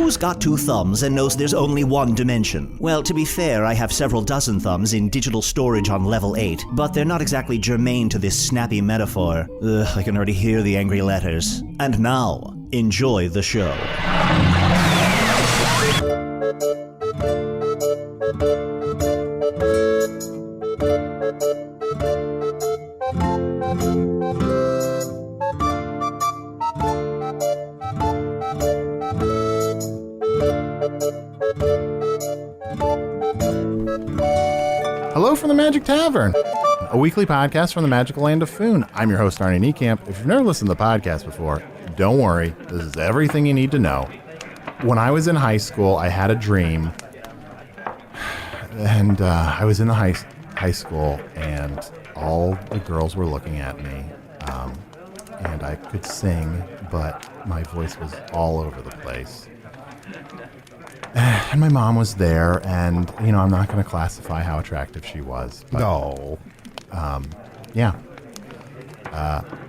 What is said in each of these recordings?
Who's got 2 thumbs and knows there's only 1 dimension? Well, to be fair, I have several dozen thumbs in digital storage on level 8, but they're not exactly germane to this snappy metaphor. Ugh, I can already hear the angry letters. And now, enjoy the show. Hello from the Magic Tavern, a weekly podcast from the magical land of Foon. I'm your host, Arnie Niekamp. If you've never listened to the podcast before, don't worry. This is everything you need to know. When I was in high school, I had a dream, and I was in the high school, and all the girls were looking at me, and I could sing, but my voice was all over the place. And my mom was there, and, you know, I'm not going to classify how attractive she was. But, no. Yeah.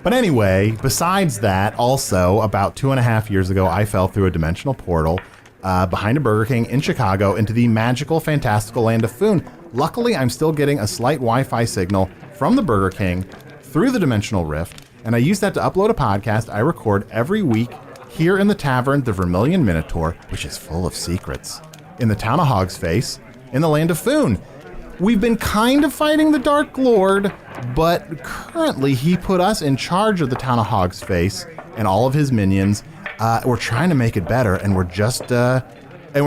But anyway, besides that, also, about 2.5 years ago, I fell through a dimensional portal behind a Burger King in Chicago into the magical, fantastical land of Foon. Luckily, I'm still getting a slight Wi-Fi signal from the Burger King through the dimensional rift, and I use that to upload a podcast I record every week here in the Tavern, the Vermilion Minotaur, which is full of secrets, in the town of Hogsface, in the land of Foon. We've been kind of fighting the Dark Lord, but currently he put us in charge of the town of Hogsface and all of his minions. We're trying to make it better, and we're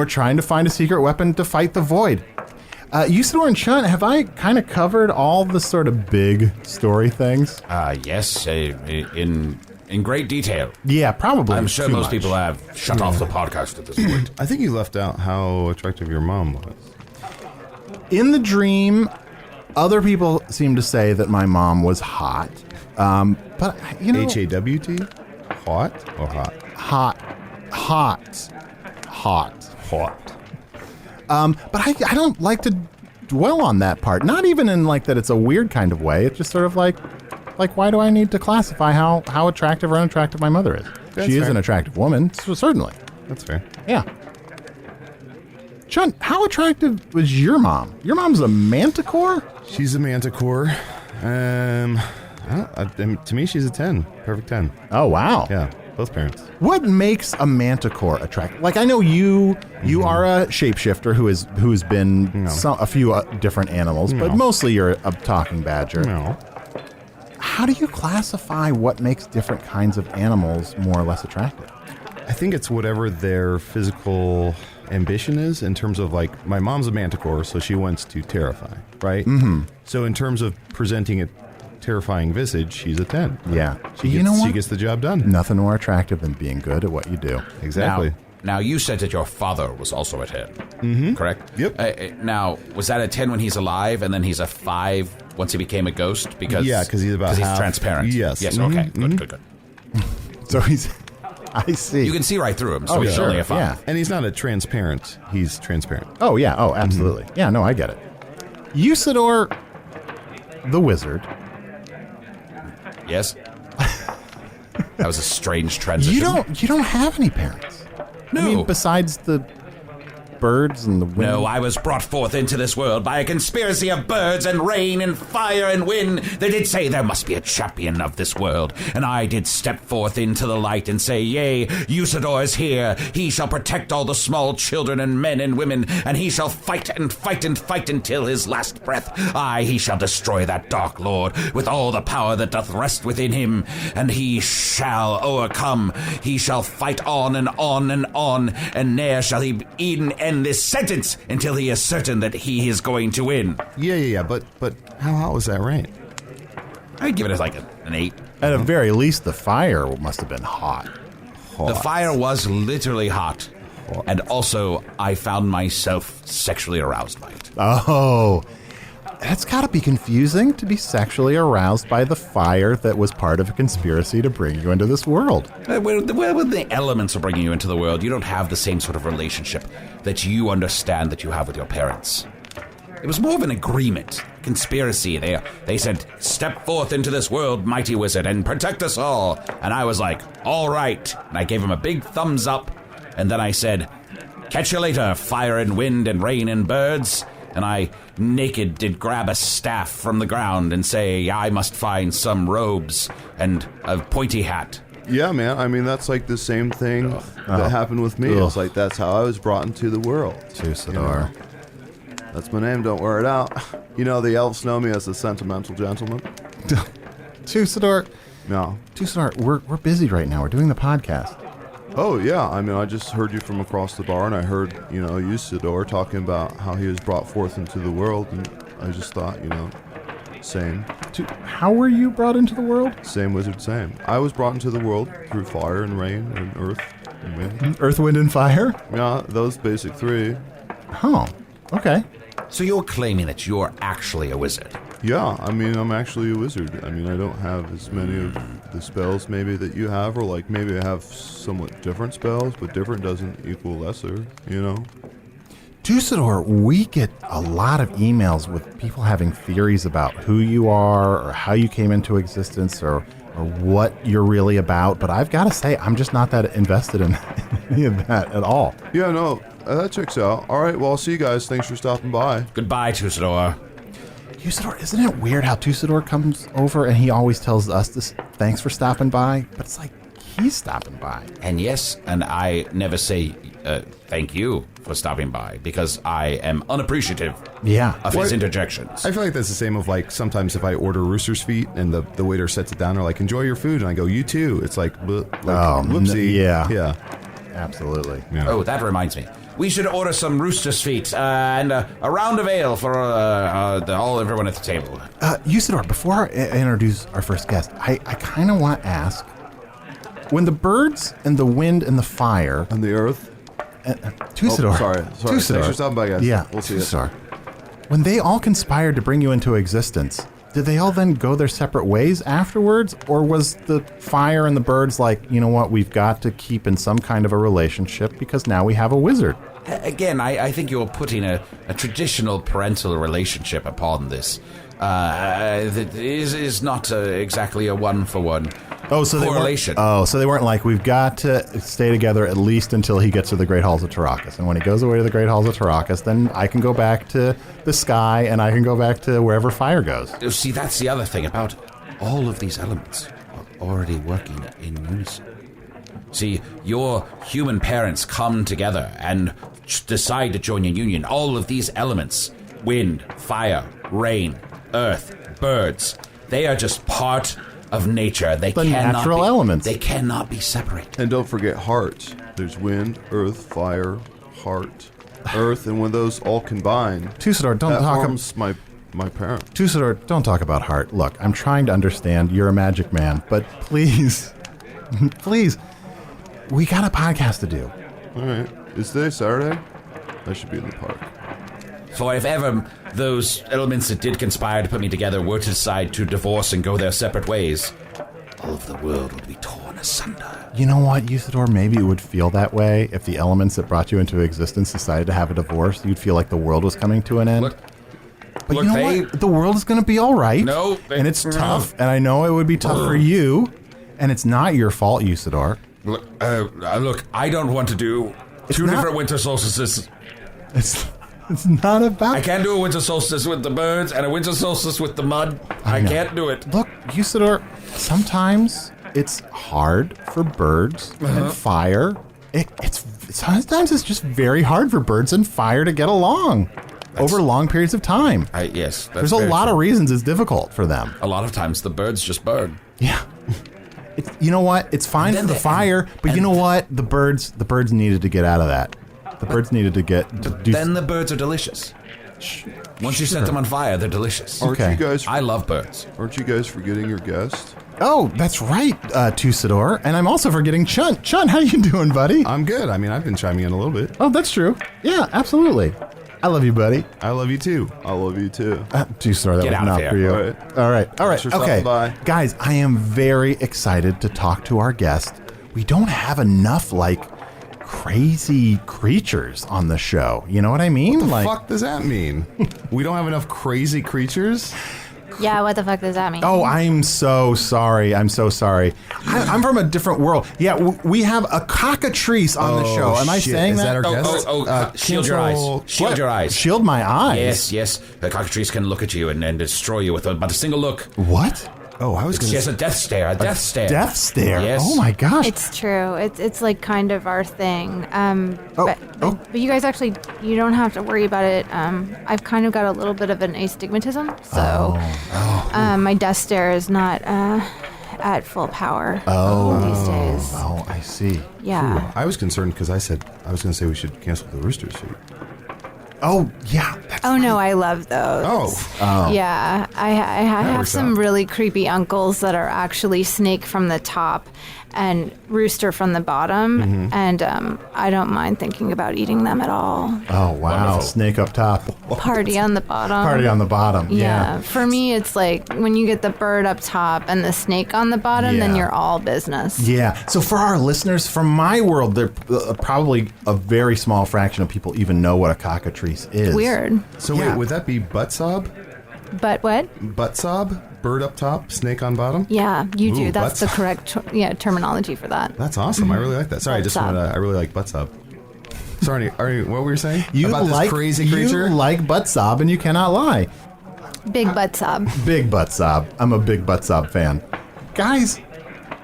trying to find a secret weapon to fight the void. Usidore and Chunt, have I kind of covered all the sort of big story things? Yes, in great detail. Yeah, probably. I'm sure most people have shut off the podcast at this point. I think you left out how attractive your mom was. In the dream, other people seem to say that my mom was hot. But, you know... H-A-W-T? Hot or hot? Hot. But I don't like to dwell on that part. Not even in, like, that it's a weird kind of way. It's just sort of like, why do I need to classify how attractive or unattractive my mother is? She is an attractive woman, so certainly. That's fair. Yeah. Chunt, how attractive was your mom? Your mom's a manticore? She's a manticore. To me, she's a 10. Perfect 10. Oh, wow. Yeah, both parents. What makes a manticore attractive? Like, I know you are a shapeshifter who's been a few different animals, but mostly you're a talking badger. No. How do you classify what makes different kinds of animals more or less attractive? I think it's whatever their physical ambition is in terms of, like, my mom's a manticore, so she wants to terrify, right? Mm-hmm. So in terms of presenting a terrifying visage, she's a 10. Yeah. She gets the job done. Nothing more attractive than being good at what you do. Exactly. Now, you said that your father was also a 10, correct? Yep. Now, was that a 10 when he's alive, and then he's a 5 once he became a ghost? Because he's about half. He's transparent. Yes. Yes, okay. Good. So I see. You can see right through him, so he's only a 5. Yeah. And he's not a transparent. He's transparent. Oh, yeah. Oh, absolutely. Mm-hmm. Yeah, no, I get it. Usidore, the wizard. Yes? That was a strange transition. You don't have any parents. No. I mean, besides the birds and the wind. No, I was brought forth into this world by a conspiracy of birds and rain and fire and wind. They did say there must be a champion of this world, and I did step forth into the light and say, yea, Usidore is here. He shall protect all the small children and men and women, and he shall fight and fight and fight until his last breath. Aye, he shall destroy that dark lord with all the power that doth rest within him, and he shall overcome. He shall fight on and on and on, and ne'er shall he even end this sentence until he is certain that he is going to win. Yeah. But how hot was that rain? I'd give it like an 8. At the very least, the fire must have been hot. The fire was literally hot. And also, I found myself sexually aroused by it. Oh, that's got to be confusing to be sexually aroused by the fire that was part of a conspiracy to bring you into this world. Well, the elements of bringing you into the world, you don't have the same sort of relationship that you understand that you have with your parents. It was more of an agreement, conspiracy. They said, step forth into this world, mighty wizard, and protect us all. And I was like, all right. And I gave him a big thumbs up. And then I said, catch you later, fire and wind and rain and birds. And I naked did grab a staff from the ground and say, I must find some robes and a pointy hat. Yeah, man. I mean, that's like the same thing that happened with me. It's like, that's how I was brought into the world. Usidore. That's my name, don't wear it out. You know, the elves know me as the sentimental gentleman. Usidore. No. Usidore, we're busy right now. We're doing the podcast. Oh, yeah. I mean, I just heard you from across the bar, and I heard, Usidore talking about how he was brought forth into the world, and I just thought, same. How were you brought into the world? Same wizard, same. I was brought into the world through fire and rain and earth and wind. Earth, wind, and fire? Yeah, those basic three. Oh, okay. So you're claiming that you're actually a wizard? Yeah, I mean, I'm actually a wizard. I mean, I don't have as many of the spells maybe that you have, or like maybe I have somewhat different spells, but different doesn't equal lesser, Usidore, we get a lot of emails with people having theories about who you are or how you came into existence or what you're really about, but I've got to say, I'm just not that invested in any of that at all. Yeah, no, that checks out. All right, well, I'll see you guys. Thanks for stopping by. Goodbye, Usidore. Usidore, isn't it weird how Usidore comes over and he always tells us this, thanks for stopping by, but it's like he's stopping by. And yes, and I never say thank you for stopping by because I am unappreciative of his interjections. I feel like that's the same of like sometimes if I order Rooster's Feet and the waiter sets it down, they're like, enjoy your food, and I go, you too. It's like, whoopsie. Yeah. Absolutely. Yeah. Oh, that reminds me. We should order some Rooster's Feet and a round of ale for everyone at the table. Usidore, before I introduce our first guest, I kind of want to ask, when the birds and the wind and the fire... And the earth? Usidore. Oh, sorry. Usidore. Thanks for stopping by, guys. Yeah, we'll see Usidore. When they all conspired to bring you into existence, did they all then go their separate ways afterwards? Or was the fire and the birds like, you know what, we've got to keep in some kind of a relationship because now we have a wizard? Again, I think you're putting a traditional parental relationship upon this. That is not exactly a one-for-one correlation. So they weren't like, we've got to stay together at least until he gets to the Great Halls of Tarakas. And when he goes away to the Great Halls of Tarakas, then I can go back to the sky and I can go back to wherever fire goes. See, that's the other thing about all of these elements are already working in unison. See, your human parents come together and decide to join a union. All of these elements, wind, fire, rain, earth, birds, they are just part of nature. They cannot natural elements. They cannot be separated. And don't forget heart. There's wind, earth, fire, heart, earth, and when those all combine, Usidore, don't talk forms my parent. Usidore, don't talk about heart. Look, I'm trying to understand. You're a magic man, but please, please, we got a podcast to do. All right. Is today Saturday? I should be in the park. For if ever those elements that did conspire to put me together were to decide to divorce and go their separate ways, all of the world would be torn asunder. You know what, Usidore? Maybe it would feel that way if the elements that brought you into existence decided to have a divorce. You'd feel like the world was coming to an end. But you know what? The world is going to be all right. No. And it's tough. And I know it would be tough for you. And it's not your fault, Usidore. Look, I don't want to do two different winter solstices. It's not about... I can't do a winter solstice with the birds and a winter solstice with the mud. I can't do it. Look, Usidore, sometimes it's hard for birds and fire. Sometimes it's just very hard for birds and fire to get along over long periods of time. Yes. There's a lot of reasons it's difficult for them. A lot of times the birds just burn. Yeah. You know what? It's fine for the fire, but you know what? The birds needed to get out of that. The birds needed to get... Then the birds are delicious. Once you set them on fire, they're delicious. Okay. I love birds. Aren't you guys forgetting your guest? Oh, that's right, Usidore. And I'm also forgetting Chunt. Chunt, how you doing, buddy? I'm good. I mean, I've been chiming in a little bit. Oh, that's true. Yeah, absolutely. I love you, buddy. I love you too. I love you too. Usidore, that Get was out of not here. for you. All right. Thanks for stopping by. Guys, I am very excited to talk to our guest. We don't have enough, crazy creatures on the show. You know what I mean? What the fuck does that mean? We don't have enough crazy creatures? Yeah, what the fuck does that mean? Oh, I'm so sorry. I'm I'm from a different world. Yeah, we have a cockatrice on the show. Am I saying Is that? our guest? Shield your eyes. Shield your eyes. Shield my eyes? Yes. A cockatrice can look at you and destroy you with but a single look. What? Oh, I was going She to has a death stare. Death stare? Yes. Oh my gosh. It's true. It's like kind of our thing. Oh. But you guys actually, you don't have to worry about it. I've kind of got a little bit of an astigmatism, so my death stare is not at full power these days. Oh, I see. Yeah. I was concerned because I was going to say we should cancel the rooster suit. Oh, yeah. Oh no, I love those. Oh. Yeah, I have works some out. really creepy uncles that are actually snake from the top and rooster from the bottom, and I don't mind thinking about eating them at all. Oh, wow. Wonderful. Snake up top. Party on the bottom. Party on the bottom. Yeah. For me, it's like when you get the bird up top and the snake on the bottom, then Yeah. you're all business. Yeah. So for our listeners from my world, there probably a very small fraction of people even know what a cockatrice is. Weird. So Yeah. wait, would that be butt sob? But what? Butt sob? Bird up top, snake on bottom? Yeah, you do. Ooh, That's the butts. correct terminology for that. That's awesome. I really like that. Sorry, I Butt just sob. wanted to, I really like butt sob. Sorry, Arnie, what were you saying? You about like this crazy creature? You like butt sob, and you cannot lie. Big butt sob. Big butt sob. I'm a big butt sob fan. Guys,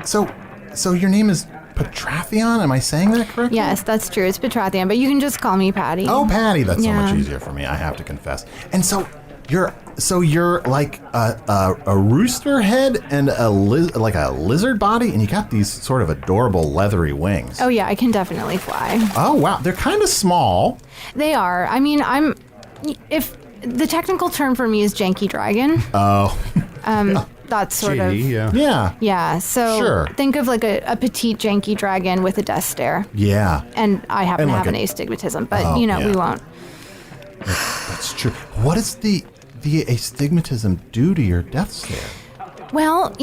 so your name is Patrathion? Am I saying that correctly? Yes, that's true. It's Petrathian, but you can just call me Patty. Oh, Patty. That's so Yeah. much easier for me. I have to confess. And so you're like a rooster head and like a lizard body, and you got these sort of adorable leathery wings. Oh yeah, I can definitely fly. Oh wow, they're kind of small. They are. I mean, if the technical term for me is janky dragon. Oh. That's sort JD, of. yeah. Yeah, so Sure. think of like a petite janky dragon with a death stare. Yeah, And I happen And to like have a- an astigmatism, but Oh, we yeah. won't. that's true. What does the astigmatism do to your death stare? Well,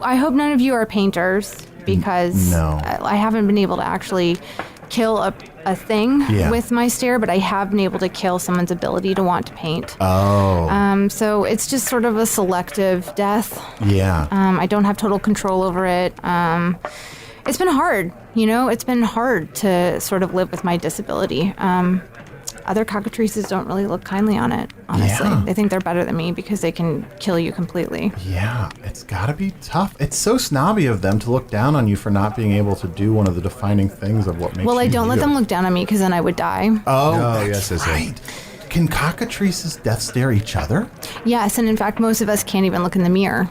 I hope none of you are painters because No. I haven't been able to actually kill a thing Yeah. with my stare, but I have been able to kill someone's ability to want to paint. Oh. So it's just sort of a selective death. Yeah. I don't have total control over it. It's been hard, it's been hard to sort of live with my disability. Other cockatrices don't really look kindly on it, honestly. Yeah. They think they're better than me because they can kill you completely. Yeah, it's got to be tough. It's so snobby of them to look down on you for not being able to do one of the defining things of what makes you Well, I don't let you. them look down on me because then I would die. Oh, yes, that's yes, yes. right. Can cockatrices death stare each other? Yes, and in fact, most of us can't even look in the mirror,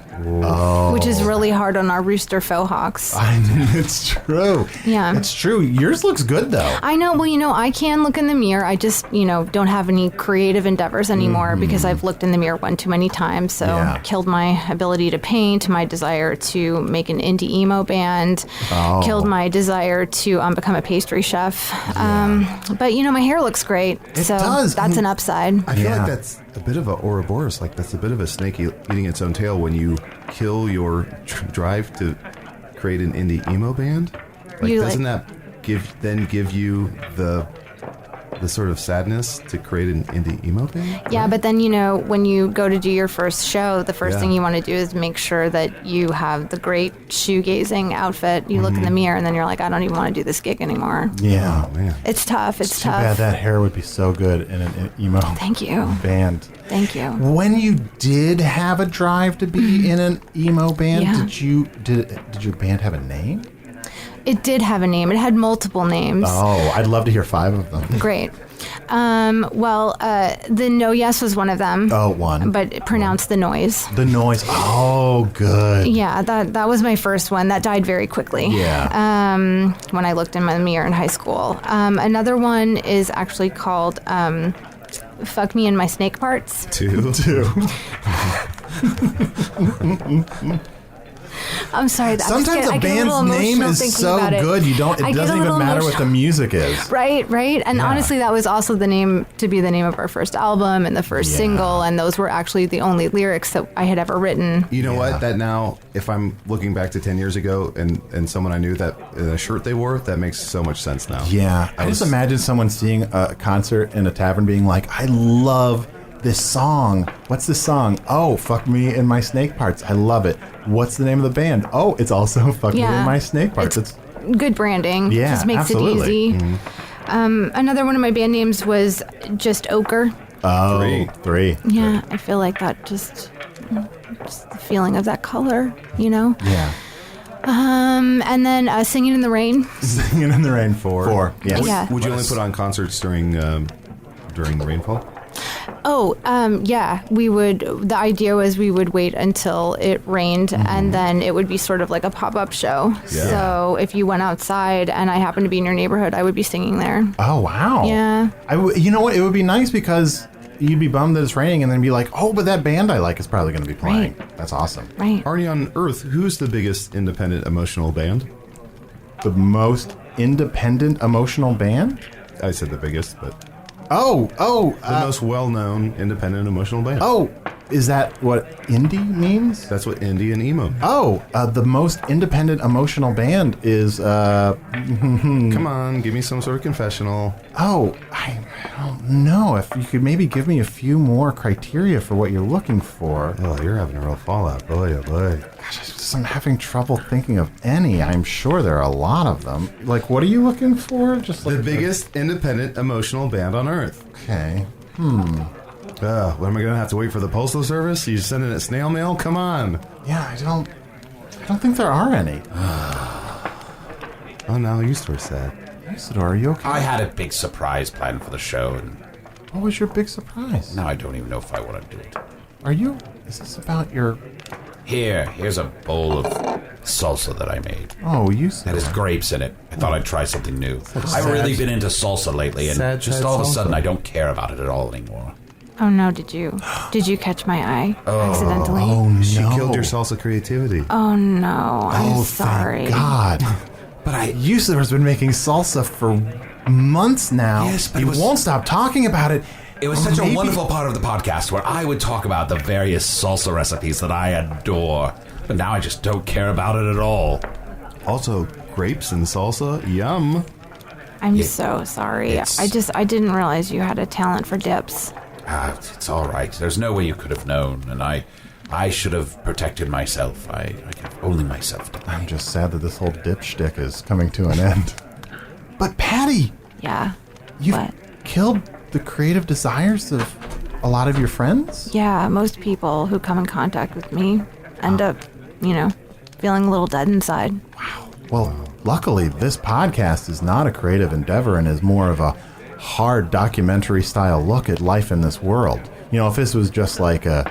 which is really hard on our rooster faux hawks. It's true. Yeah. It's true. Yours looks good, though. I know. Well, I can look in the mirror. I just, don't have any creative endeavors anymore because I've looked in the mirror one too many times. So Yeah. killed my ability to paint, my desire to make an indie emo band, killed my desire to become a pastry chef. But, my hair looks great. It so does. that's an upside. I feel Yeah. like that's a bit of a Ouroboros, like that's a bit of a snake eating its own tail when you kill your drive to create an indie emo band. Like, You, doesn't that give you the sort of sadness to create an indie emo band? Yeah, but then, when you go to do your first show, the first Yeah. thing you want to do is make sure that you have the great shoegazing outfit. You look in the mirror and then you're like, I don't even want to do this gig anymore. Yeah. Oh man. It's tough. It's Too bad tough. that hair would be so good in an emo Thank you. band. Thank you. When you did have a drive to be in an emo band, Yeah. did your band have a name? It did have a name. It had multiple names. Oh, I'd love to hear 5 of them. Great. The No Yes was one of them. Oh, one. But pronounced the noise. The noise. Oh, good. Yeah, that was my first one. That died very quickly. Yeah. When I looked in my mirror in high school. Another one is actually called Fuck Me in My Snake Parts. Two. I'm sorry. Sometimes I a get a little band's name emotional is thinking so about it. good, it I get a doesn't even little matter what the emotional. music is. Right. And Yeah. honestly, that was also the name of our first album and the first Yeah. single, and those were actually the only lyrics that I had ever written. You know Yeah. what? That now, if I'm looking back to 10 years ago and someone I knew that in a shirt they wore, that makes so much sense now. Yeah. I just imagine someone seeing a concert in a tavern being like, I love this song. What's this song? Oh, Fuck Me in My Snake Parts. I love it. What's the name of the band? Oh, it's also Fuck Me in My Snake Parts. It's good branding. Yeah, just makes absolutely. it easy. Another one of my band names was just Ochre. Oh, three. Yeah, I feel like that just the feeling of that color, Yeah. And then Singing in the Rain. Singing in the Rain, four. Yes. Yeah. Would you only put on concerts during the rainfall? Oh, yeah, we would. The idea was we would wait until it rained, and then it would be sort of like a pop-up show. Yeah. So if you went outside and I happened to be in your neighborhood, I would be singing there. Oh, wow. Yeah. You know what? It would be nice because you'd be bummed that it's raining and then be like, oh, but that band I like is probably going to be playing. Right. That's awesome. Right. Arnie, on Earth, who's the biggest independent emotional band? The most independent emotional band? I said the biggest, but The most well-known independent emotional band. Oh, is that what indie means? That's what indie and emo mean. Oh, the most independent emotional band is, Come on, give me some sort of confessional. I don't know. If you could maybe give me a few more criteria for what you're looking for. Oh, you're having a real fallout. Boy, oh boy. Gosh, I'm having trouble thinking of any. I'm sure there are a lot of them. Like, what are you looking for? Just The like biggest independent emotional band on Earth. Okay. What am I going to have to wait for the postal service? You sending it snail mail? Come on. Yeah, I don't think there are any. Oh, now Usidore sad. Usidore, are you okay? I had a big surprise planned for the show, and What was your big surprise? now I don't even know if I want to do it. Is this about your... Here's a bowl of salsa that I made. Oh, That Usidore. has grapes in it. I thought I'd try something new. I've really been into salsa lately, and Sad just all of a salsa. sudden I don't care about it at all anymore. Oh no, did you catch my eye accidentally? Oh, no. She killed your salsa creativity. Oh no, I'm Oh, sorry. thank God. But Usidore's been making salsa for months now. Yes, but he it was- won't stop talking about it. it was such Maybe- a wonderful part of the podcast where I would talk about the various salsa recipes that I adore. But now I just don't care about it at all. Also, grapes and salsa. Yum. I'm Yeah. so sorry. It's- I didn't realize you had a talent for dips. It's all right. There's no way you could have known, and I should have protected myself. I could only myself did. I'm just sad that this whole dip shtick is coming to an end. But Patti, Yeah. you've What? killed the creative desires of a lot of your friends? Yeah, most people who come in contact with me end up, feeling a little dead inside. Well, luckily, this podcast is not a creative endeavor and is more of a hard documentary style look at life in this world. If this was just like a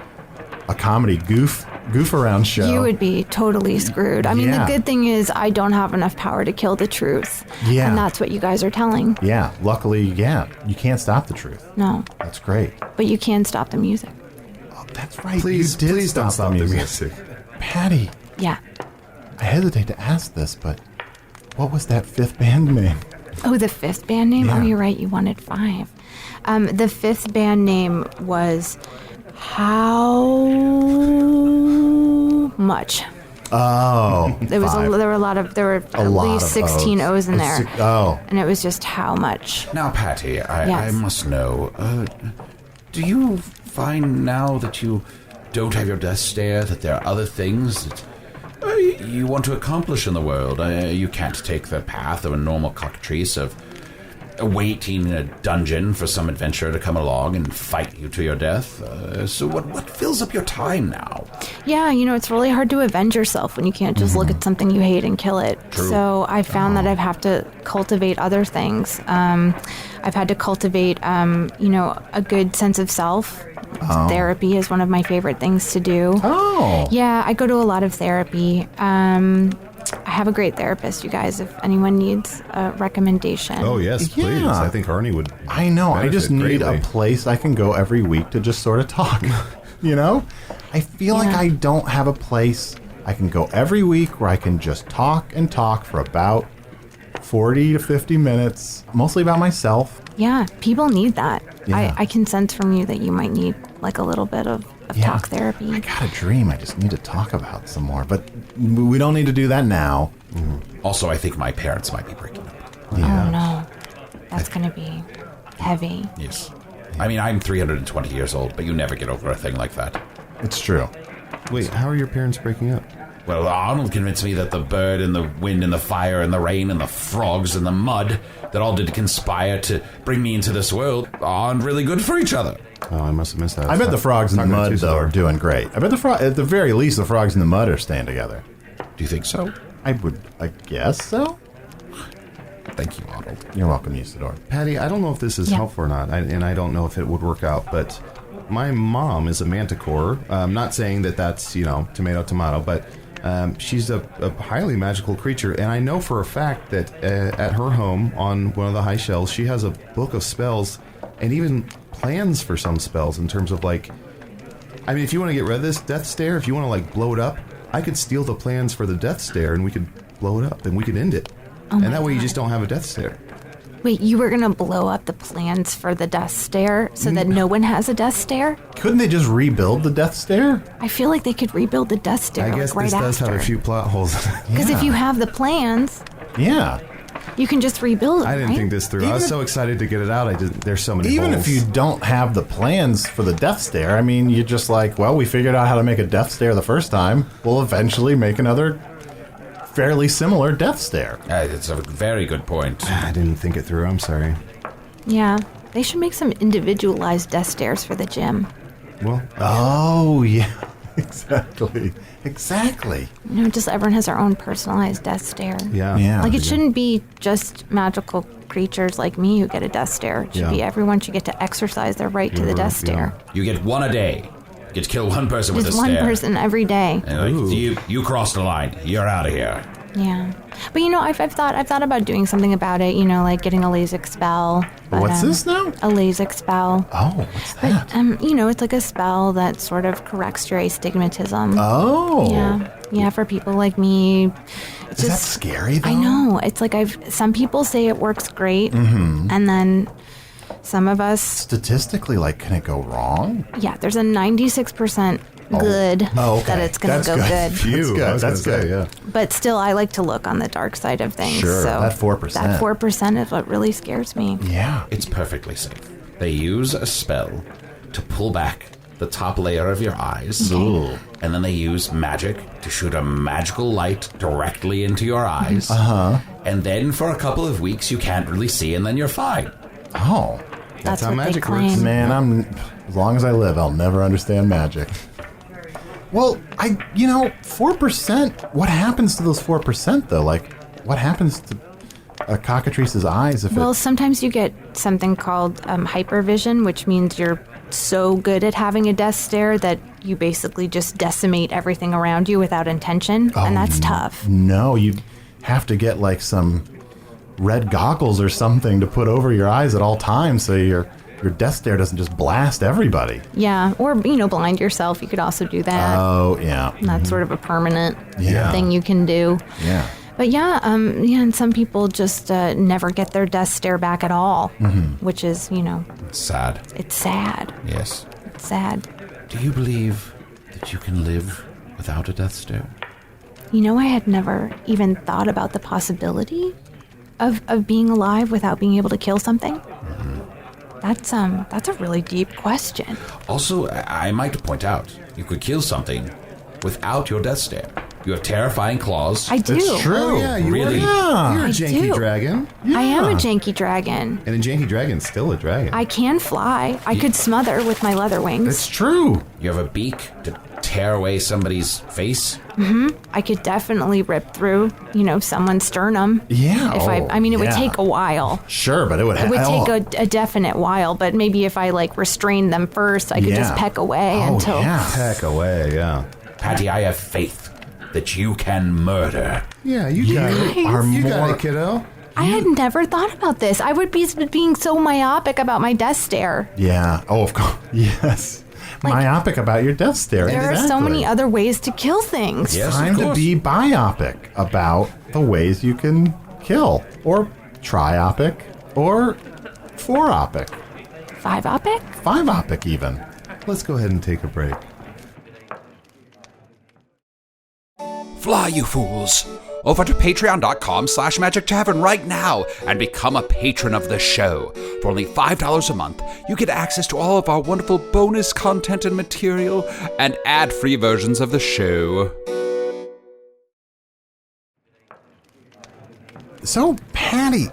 comedy goof around show. You would be totally screwed. I mean, Yeah. the good thing is I don't have enough power to kill the truth. Yeah. And that's what you guys are telling. Yeah, luckily, you can't stop the truth. No, That's great. but you can stop the music. Oh, that's right. Please, you did please don't stop the music. Patti, Yeah. I hesitate to ask this, but what was that fifth band name? Oh, the fifth band name? Yeah. Oh, you're right. You wanted 5. The fifth band name was How Much. Oh, There was five. there were at lot least of 16 O's. O's in there. Oh. And it was just How Much. Now, Patti, I Yes. must know. Do you find now that you don't have your desk there that there are other things that you want to accomplish in the world? You can't take the path of a normal cockatrice of waiting in a dungeon for some adventurer to come along and fight you to your death. So what fills up your time now? Yeah, it's really hard to avenge yourself when you can't just look at something you hate and kill it. True. So I found that I've had to cultivate other things. I've had to cultivate, a good sense of self. Therapy is one of my favorite things to do. Oh. Yeah, I go to a lot of therapy. I have a great therapist, you guys, if anyone needs a recommendation. Oh, yes, please. Yeah. I think Arnie would. I know. I just benefit need greatly. a place I can go every week to just sort of talk. I feel like Yeah. I don't have a place I can go every week where I can just talk and talk for about 40 to 50 minutes, mostly about myself. Yeah, people need that. Yeah. I can sense from you that you might need like a little bit of talk therapy. I got a dream I just need to talk about some more, but we don't need to do that now. Also, I think my parents might be breaking up. Oh no, that's going to be heavy. Yes. I mean, I'm 320 years old, but you never get over a thing like that. It's true. Wait, how are your parents breaking up? Well, Arnold convinced me that the bird and the wind and the fire and the rain and the frogs and the mud that all did conspire to bring me into this world aren't really good for each other. Oh, I must have missed that. I bet the frogs in the mud, though, are doing great. I bet at the very least, the frogs in the mud are staying together. Do you think so? I guess so. Thank you, Arnold. You're welcome, Usidore. Patty, I don't know if this is helpful or not, and I don't know if it would work out, but my mom is a manticore. I'm not saying that that's, tomato, tomato, but she's a highly magical creature, and I know for a fact that at her home on one of the high shelves, she has a book of spells and even plans for some spells in terms of if you want to get rid of this death stare, if you want to blow it up, I could steal the plans for the death stare and we could blow it up and we could end it. Oh and that way you just don't have a death stare. Wait, you were going to blow up the plans for the death stare so that no one has a death stare? Couldn't they just rebuild the death stare? I feel like they could rebuild the death stare I guess right this does after. have a few plot holes. Because if you have the plans, Yeah. you can just rebuild it, I didn't right? think this through. I was so excited to get it out. There's so many Even holes. if you don't have the plans for the death stare, I mean, you're just we figured out how to make a death stare the first time. We'll eventually make another fairly similar death stare. It's a very good point. I didn't think it through. I'm sorry. Yeah, they should make some individualized death stares for the gym. Well, Oh, yeah. Exactly. Just everyone has their own personalized death stare. yeah. Yeah. It shouldn't be just magical creatures like me who get a death stare. It should be everyone should get to exercise their right to the death stare. You get one a day. You get to kill one person with a Just one stare. person every day. And you crossed the line. You're out of here. Yeah, but I've thought about doing something about it. Like getting a LASIK spell. But, What's this now? A LASIK spell. Oh, what's that? It's like a spell that sort of corrects your astigmatism. Oh. Yeah, for people like me. Is that scary, though? I know. It's like some people say it works great, and then some of us. Statistically, can it go wrong? Yeah, there's a 96% good Oh, okay. that it's going to go good. Phew, that's good. Yeah. But still, I like to look on the dark side of things. Sure, so that 4%. That 4% is what really scares me. Yeah. It's perfectly safe. They use a spell to pull back the top layer of your eyes. Ooh. And then they use magic to shoot a magical light directly into your eyes. And then for a couple of weeks, you can't really see, and then you're fine. Oh. That's how what magic they claim. works. Man, as long as I live, I'll never understand magic. Well, 4%, what happens to those 4%, though? What happens to a cockatrice's eyes if Well, sometimes you get something called hypervision, which means you're so good at having a death stare that you basically just decimate everything around you without intention, and that's tough. No, you have to get, some red goggles or something to put over your eyes at all times so your death stare doesn't just blast everybody. Yeah, or, blind yourself. You could also do that. Oh, yeah. That's sort of a permanent Yeah. thing you can do. Yeah. But and some people just never get their death stare back at all, which is, It's sad. it's sad. Yes. It's sad. Do you believe that you can live without a death stare? I had never even thought about the possibility of being alive without being able to kill something. That's a really deep question. Also, I might point out, you could kill something without your death stare. You have terrifying claws. I do. It's true. Oh, yeah, you Really? are. You're a I janky do. dragon. I am a janky dragon. And a janky dragon's still a dragon. I can fly. I could smother with my leather wings. It's true. You have a beak to tear away somebody's face. I could definitely rip through, someone's sternum. Yeah. If Oh, it would yeah. take a while. Sure, but it would It would take a definite while, but maybe if I restrained them first, I could just Yeah. peck away Oh, until. yeah. Heck away, yeah. Patty, I have faith that you can murder. Yeah, you got it. You got it, kiddo. I had never thought about this. I would be being so myopic about my death stare. Yeah. Oh, of course. Yes. Myopic about your death stare. There are so many other ways to kill things. Yes, Time of to course. be biopic about the ways you can kill, or triopic, or fouropic, Five-opic? fiveopic even. Let's go ahead and take a break. fly, you fools. Over to patreon.com/Magic Tavern right now and become a patron of the show. For only $5 a month, you get access to all of our wonderful bonus content and material and ad-free versions of the show. So, Patti,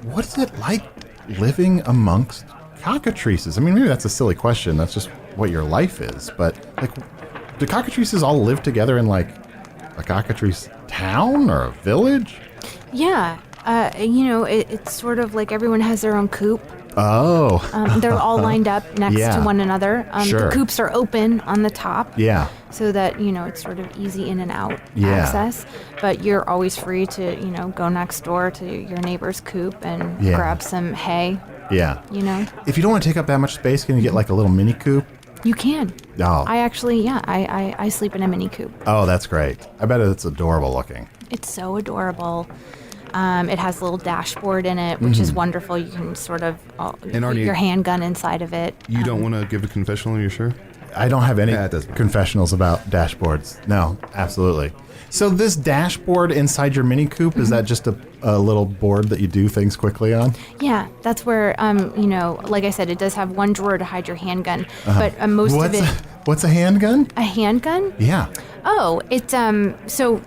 what is it like living amongst cockatrices? I mean, maybe that's a silly question. That's just what your life is. But, like, do cockatrices all live together in, like, a cockatrice town or a village? Yeah. It's sort of like everyone has their own coop. Oh. They're all lined up next Yeah. to one another. Sure. The coops are open on the top. Yeah. So that, it's sort of easy in and out Yeah. access. But you're always free to, go next door to your neighbor's coop and Yeah. grab some hay, Yeah. If you don't want to take up that much space, can you get, like, a little mini coop? You can. Oh. I actually, I sleep in a mini coop. Oh, that's great. I bet it's adorable looking. It's so adorable. It has a little dashboard in it, which is wonderful. You can sort of And put Arnie, your handgun inside of it. You don't want to give a confessional, are you sure? I don't have any That doesn't matter. confessionals about dashboards. No, absolutely. So this dashboard inside your Mini Coop, is that just a little board that you do things quickly on? Yeah, that's where, like I said, it does have one drawer to hide your handgun, but most of it... What's a handgun? A handgun? Yeah. Oh, it's, so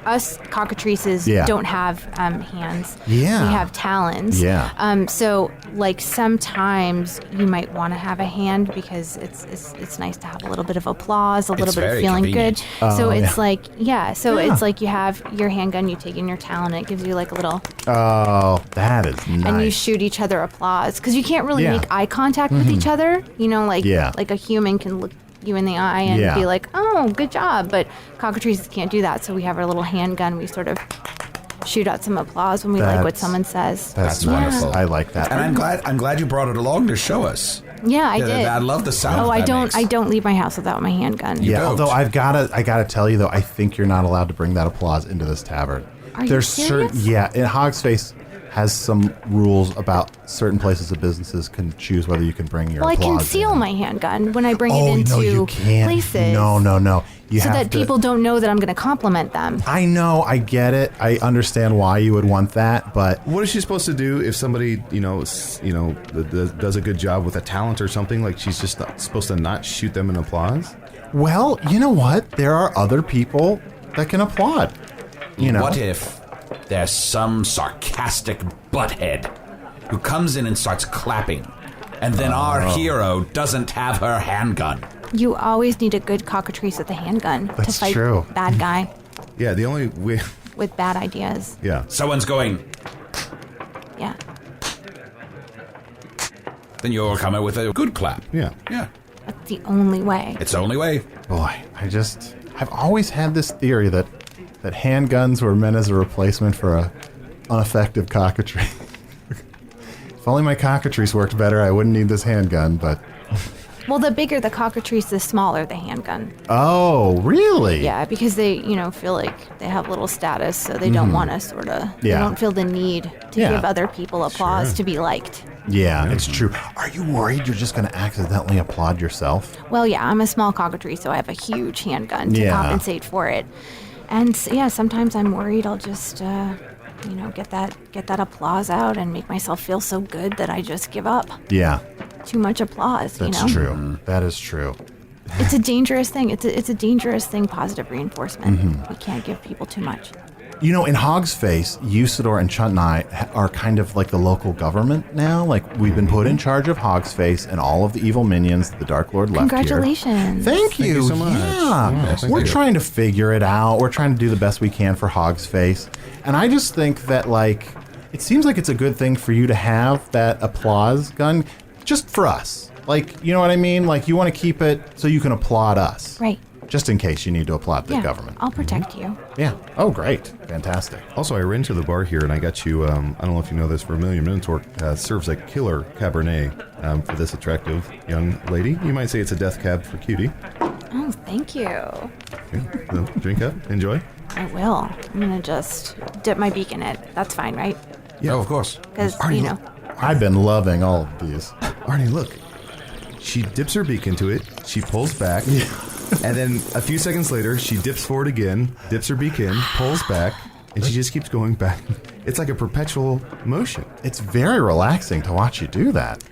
us cockatrices Yeah. don't have hands. Yeah. We have talons. Yeah. So, like, sometimes you might want to have a hand because it's nice to have a little bit of applause, a little It's bit of very feeling convenient. good. So Oh, it's yeah. like, it's like you have your handgun, you take in your talon, and it gives you like a little, Oh, that is nice. and you shoot each other applause because you can't really Yeah. make eye contact with each other. Yeah. Like a human can look you in the eye and Yeah. be like, oh, good job. But cockatrices can't do that. So we have our little handgun. We sort of shoot out some applause when we like what That's- someone says. That's wonderful. nice. I like that. And I'm glad you brought it along to show us. Yeah, I did. I love the sound. Oh, that makes. I don't leave my house without my handgun. yeah, don't. although I gotta tell you though, I think you're not allowed to bring that applause into this tavern. Are you serious? Yeah, and Hogsface has some rules about certain places of businesses can choose whether you can bring your Well, I applause conceal in. my handgun when I bring it Oh, into no, you can't. places. No. You So have that to, people don't know that I'm going to compliment them. I know, I get it. I understand why you would want that, but What is she supposed to do if somebody, does a good job with a talent or something? Like, she's just not supposed to not shoot them in applause? well, you know what? There are other people that can applaud. What if there's some sarcastic butthead who comes in and starts clapping, and then our hero doesn't have her handgun? You always need a good cockatrice with a handgun to That's fight true. bad guy Yeah, the only way... with bad ideas. Yeah. Someone's going, Yeah. then you're coming with a good clap. Yeah. Yeah. That's the only way. It's the only way. Boy, I've always had this theory that handguns were meant as a replacement for a ineffective cockatrice. If only my cockatrice worked better, I wouldn't need this handgun, but... Well, the bigger the cockatrice, the smaller the handgun. Oh, really? Yeah, because they, feel like they have little status, so they don't want to sort of, they Yeah. don't feel the need to Yeah. give other people applause to be liked. Yeah, it's true. Are you worried you're just going to accidentally applaud yourself? Well, yeah, I'm a small cockatrice, so I have a huge handgun to Yeah. compensate for it. And yeah, sometimes I'm worried I'll just, get that applause out and make myself feel so good that I just give up. Yeah, Too much applause, that's true. That is true. It's a dangerous thing. It's a dangerous thing, positive reinforcement. Mm-hmm. We can't give people too much. In Hogsface, Usidore and Chunt and I are kind of like the local government now. Like, we've been put in charge of Hogsface and all of the evil minions that the Dark Lord left here. Congratulations. Thank you. you so much. Yeah. Yeah, thank We're you. trying to figure it out. We're trying to do the best we can for Hogsface. And I just think that, it seems like it's a good thing for you to have that applause gun just for us. You know what I mean? You want to keep it so you can applaud us. Right. Just in case you need to applaud the Yeah, government. I'll protect you. Yeah. Oh, great. Fantastic. Also, I ran to the bar here and I got you, I don't know if you know this, Vermilion Minotaur serves a killer Cabernet for this attractive young lady. You might say it's a death cab for cutie. Oh, thank you. Okay, so drink up, enjoy. I will. I'm going to just dip my beak in it. That's fine, right? Yeah. Oh, of course. Because, I've been loving all of these. Arnie, look. She dips her beak into it, she pulls back, And then a few seconds later, she dips forward again, dips her beak in, pulls back, and she just keeps going back. It's like a perpetual motion. It's very relaxing to watch you do that.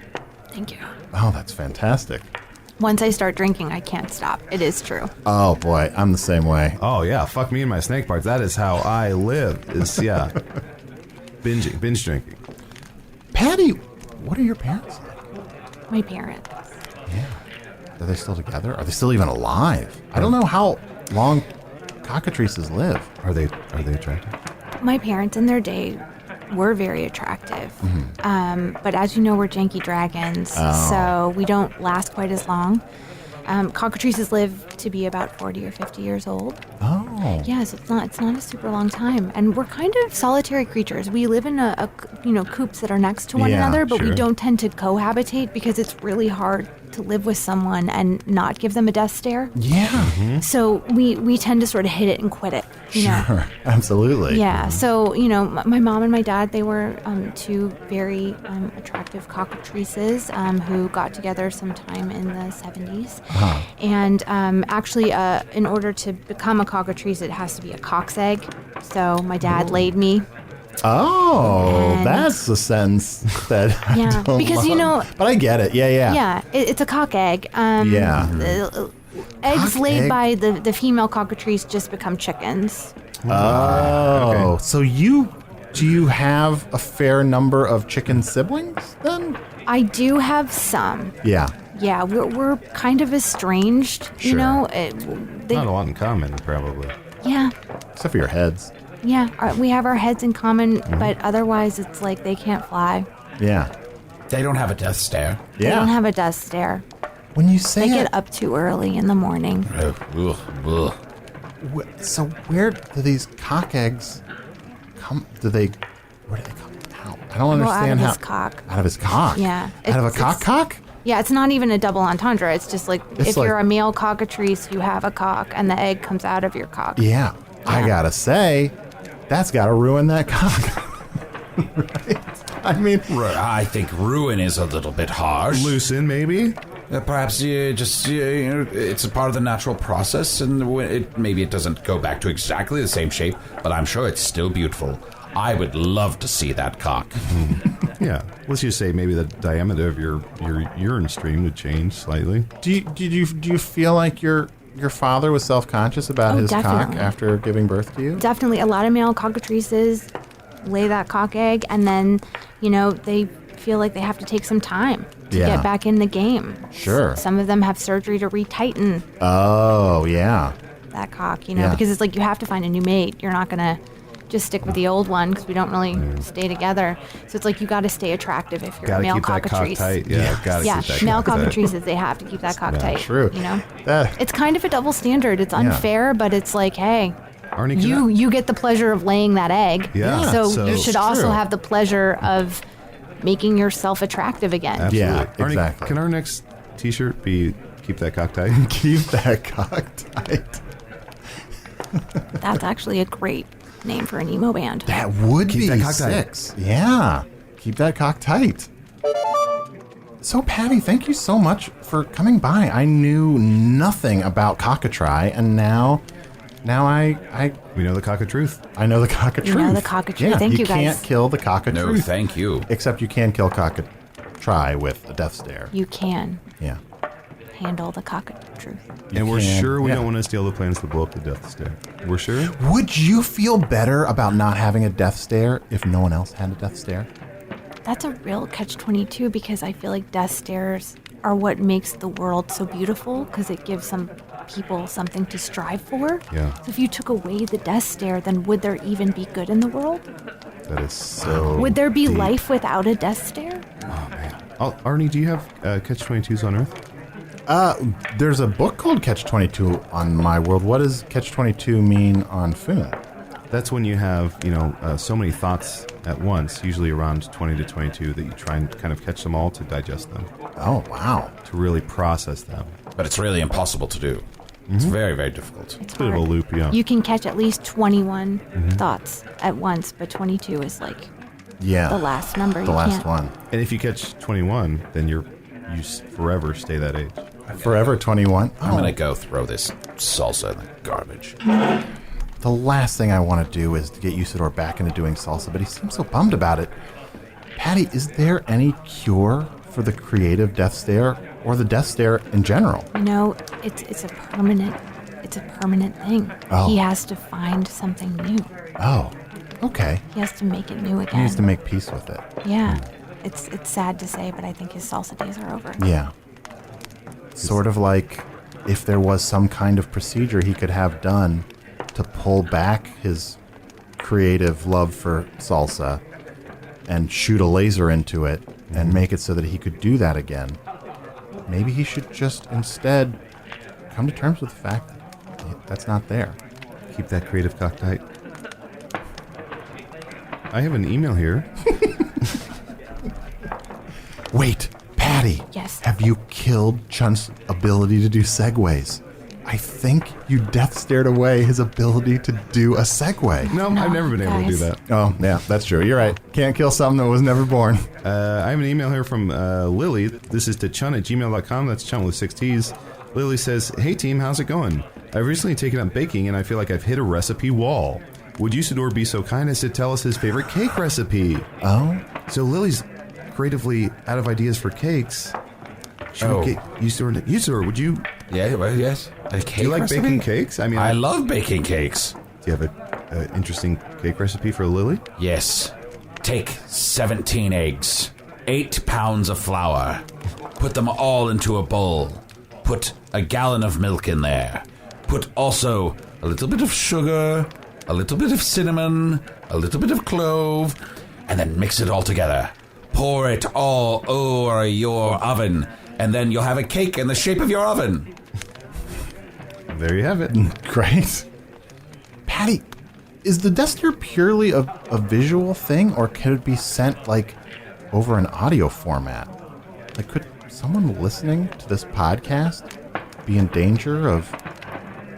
Thank you. Oh, that's fantastic. Once I start drinking, I can't stop. It is true. Oh, boy. I'm the same way. Oh, yeah. Fuck me and my snake parts. That is how I live. Binge drinking. Patti, what are your parents like? My parents. Yeah. Are they still together? Are they still even alive? I don't know how long cockatrices live. Are they attractive? My parents in their day were very attractive. But as you know, we're janky dragons, so we don't last quite as long. Cockatrices live to be about 40 or 50 years old. Oh. Yes, it's not a super long time. And we're kind of solitary creatures. We live in a coops that are next to one Yeah, another, but we sure. don't tend to cohabitate because it's really hard to live with someone and not give them a death stare. Yeah. So we tend to sort of hit it and quit it. You know? Sure. Absolutely. Yeah, so, my mom and my dad, they were two very attractive cockatrices who got together sometime in the 70s. And actually, in order to become a cockatrice, it has to be a cock's egg. So my dad laid me. Oh, And- that's a sentence that Yeah, I don't because, love. But I get it. Yeah. Yeah, it's a cock egg. Yeah. Eggs Cock laid egg? by the female cockatrice just become chickens. Oh, Okay. so do you have a fair number of chicken siblings then? I do have some. Yeah. Yeah, we're kind of estranged, you Sure. know. Not a lot in common, probably. Yeah, Except for your heads. yeah. We have our heads in common, Mm-hmm. but otherwise, it's like they can't fly. Yeah. They don't have a death stare. They don't Yeah. have a death stare. When you say They it, get up too early in the morning. Ugh. so where do these cock eggs come? Where do they come out? I don't Well, out understand of how. his cock. Out of his cock? Yeah. Out of a It's- cock? Yeah, it's not even a double entendre. It's just like It's if like- you're a male cockatrice, you have a cock, and the egg comes out of your cock. Yeah. I Yeah. gotta say, that's gotta ruin that cock. Right? I mean, I think ruin is a little bit harsh. Loosen, maybe? Perhaps it's a part of the natural process, and maybe it doesn't go back to exactly the same shape, but I'm sure it's still beautiful. I would love to see that cock. Yeah. Let's just say maybe the diameter of your urine stream would change slightly. do you feel like your father was self-conscious about Oh, his cock definitely. after giving birth to you? Definitely, a lot of male cockatrices lay that cock egg, and then, they feel like they have to take some time to Yeah. get back in the game. Sure. Some of them have surgery to retighten Oh, yeah. that cock, Yeah. because it's like you have to find a new mate. You're not going to just stick with the old one because we don't really stay together. So it's like you got to stay attractive if you're Gotta a male keep that cock cockatrice. tight. Yeah, gotta Yeah, keep that male cock tight. cockatrices, they have to keep that cock tight. True. That- It's kind of a double standard. It's unfair, but it's like, hey, Arnie, can you get the pleasure of laying that egg. Yeah, So, so- you should also True. have the pleasure of making yourself attractive again. Absolutely. Yeah, Arnie, exactly. Can our next T-shirt be "Keep that cock tight"? Keep that cock tight. That's actually a great name for an emo band. That would Keep be that cock tight. 6. Yeah. Keep that cock tight. So, Patti, thank you so much for coming by. I knew nothing about cockatrice, and now I We know the cockatrice. I know the cockatrice. You know the cockatrice. Yeah, Thank you, guys. can't kill the cockatrice. No, thank you. Except you can kill cockatrice with a death stare. You can Yeah. handle the cockatrice. And we're can, sure we yeah. don't want to steal the plans to blow up the Death Star. We're sure? Would you feel better about not having a death stare if no one else had a death stare? That's a real catch-22 because I feel like death stares are what makes the world so beautiful because it gives some people something to strive for. Yeah. So if you took away the death stare, then would there even be good in the world? That is so. Would there be deep. life without a death stare? Oh, man. Arnie, do you have Catch-22s on Earth? There's a book called Catch-22 on my world. What does Catch-22 mean on Foon? That's when you have, so many thoughts at once, usually around 20 to 22, that you try and kind of catch them all to digest them, Oh, wow. to really process them. But it's really impossible to do. It's very, very difficult. It's a bit of a hard. loop, yeah. You can catch at least 21 thoughts at once, but 22 is like Yeah. the last number. The you last can't. one. And if you catch 21, then you forever stay that age. Forever 21. I'm gonna go throw this salsa in the garbage. The last thing I want to do is to get Usidore back into doing salsa, but he seems so bummed about it. Patti, is there any cure for the creative death stare or the death stare in general? You know, it's a permanent thing. Oh. He has to find something new. Oh, okay. He has to make it new He again. needs to make peace with it. Yeah. It's sad to say, but I think his salsa days are over. Yeah. Sort of like if there was some kind of procedure he could have done to pull back his creative love for salsa and shoot a laser into it and make it so that he could do that again. Maybe he should just instead come to terms with the fact that that's not there. Keep that creative cock tight. I have an email here. Wait, Patti. Yes. Have you killed Chunt's ability to do segues? I think you death stared away his ability to do a segue. No, I've never been able to do guys. that. Oh, yeah, that's true. You're right. Can't kill something that was never born. I have an email here from Lily. This is to chunt@gmail.com. That's Chunt with 6 T's. Lily says, "Hey team, how's it going? I've recently taken up baking and I feel like I've hit a recipe wall. Would Usidore be so kind as to tell us his favorite cake recipe?" Oh? So Lily's creatively out of ideas for cakes. Should Oh. we get Usidore, would you... Yeah, well, yes. A cake Do you like recipe? baking cakes? I mean, I love baking cakes. Do you have an interesting cake recipe for Lily? Yes. Take 17 eggs, 8 pounds of flour, put them all into a bowl. Put a gallon of milk in there. Put also a little bit of sugar, a little bit of cinnamon, a little bit of clove, and then mix it all together. Pour it all over your oven, and then you'll have a cake in the shape of your oven. There you have it. Great. Patti, is the death stare purely a visual thing, or could it be sent, like, over an audio format? Like, could someone listening to this podcast be in danger of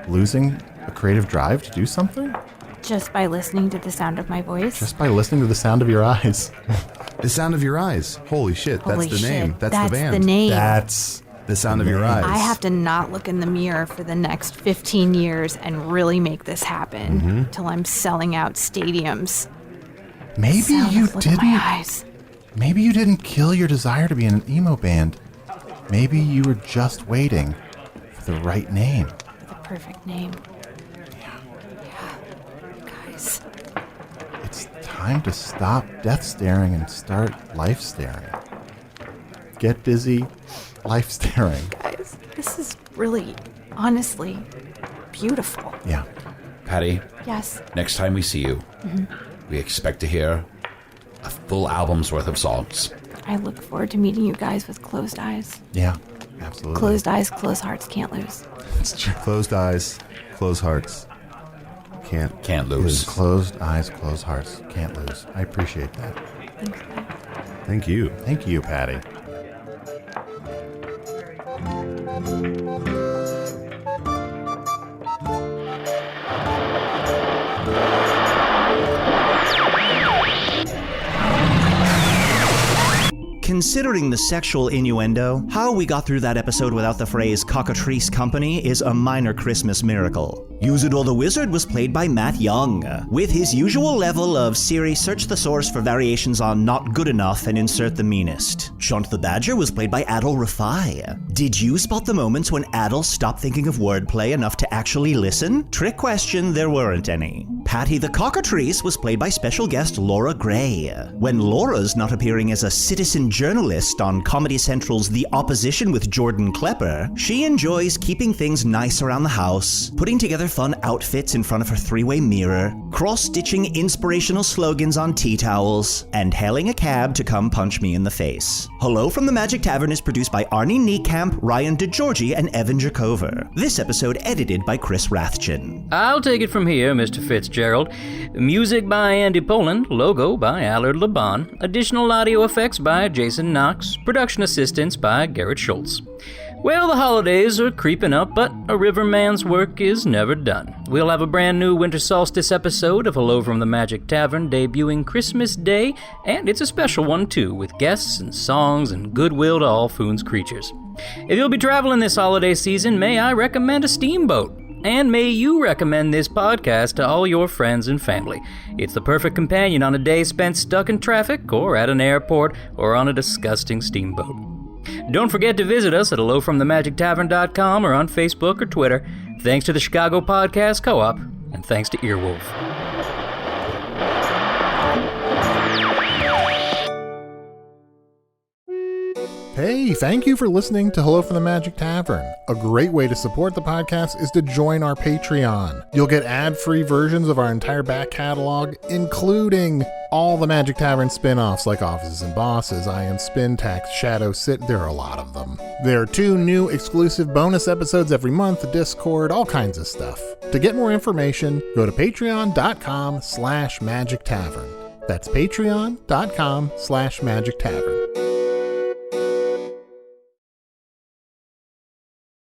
losing a creative drive to do something? Just by listening to the sound of my voice. Just by listening to the sound of your eyes. The Sound of Your Eyes. Holy shit, Holy that's the shit, name. That's the band. the name. That's The Sound of Your Eyes. I have to not look in the mirror for the next 15 years and really make this happen till I'm selling out stadiums. maybe Sound you of look at my didn't. eyes. Maybe you didn't kill your desire to be in an emo band. Maybe you were just waiting for the right name. The perfect name. Yeah. Guys. It's time to stop death staring and start life staring. Get busy, life staring. Guys, this is really, honestly, beautiful. Yeah. Patti, Yes. next time we see you, we expect to hear a full album's worth of songs. I look forward to meeting you guys with closed eyes. Yeah, absolutely. Closed eyes, closed hearts, can't lose. It's true. Closed eyes, closed hearts. Can't lose. Closed eyes, closed hearts. Can't lose. I appreciate that. Thanks, guys. Thank you. Thank you, Patti. Considering the sexual innuendo, how we got through that episode without the phrase Cockatrice Company is a minor Christmas miracle. Usidore the Wizard was played by Matt Young, with his usual level of Siri search the source for variations on not good enough and insert the meanest. Chunt the Badger was played by Adal Rifai. Did you spot the moments when Adal stopped thinking of wordplay enough to actually listen? Trick question, there weren't any. Patti the Cockatrice was played by special guest Laura Gray. When Laura's not appearing as a citizen journalist on Comedy Central's The Opposition with Jordan Klepper, she enjoys keeping things nice around the house, putting together fun outfits in front of her three-way mirror, cross-stitching inspirational slogans on tea towels, and hailing a cab to come punch me in the face. Hello from the Magic Tavern is produced by Arnie Niekamp, Ryan DiGiorgi, and Evan Jacover. This episode edited by Chris Rathjen. I'll take it from here, Mr. Fitzgerald. Music by Andy Poland, logo by Allard Laban, additional audio effects by Jason Knox, production assistance by Garrett Schultz. Well, the holidays are creeping up, but a riverman's work is never done. We'll have a brand new winter solstice episode of Hello from the Magic Tavern debuting Christmas Day, and it's a special one too, with guests and songs and goodwill to all Foon's creatures. If you'll be traveling this holiday season, may I recommend a steamboat? And may you recommend this podcast to all your friends and family. It's the perfect companion on a day spent stuck in traffic, or at an airport, or on a disgusting steamboat. Don't forget to visit us at hellofromthemagictavern.com or on Facebook or Twitter. Thanks to the Chicago Podcast Co-op, and thanks to Earwolf. Hey, thank you for listening to Hello from the Magic Tavern. A great way to support the podcast is to join our Patreon. You'll get ad-free versions of our entire back catalog, including all the Magic Tavern spin-offs like Offices and Bosses, I Am Spin Tax, Shadow Sit. There are a lot of them. There are 2 new exclusive bonus episodes every month, Discord, all kinds of stuff. To get more information, go to patreon.com/Magic Tavern. That's patreon.com/Magic Tavern.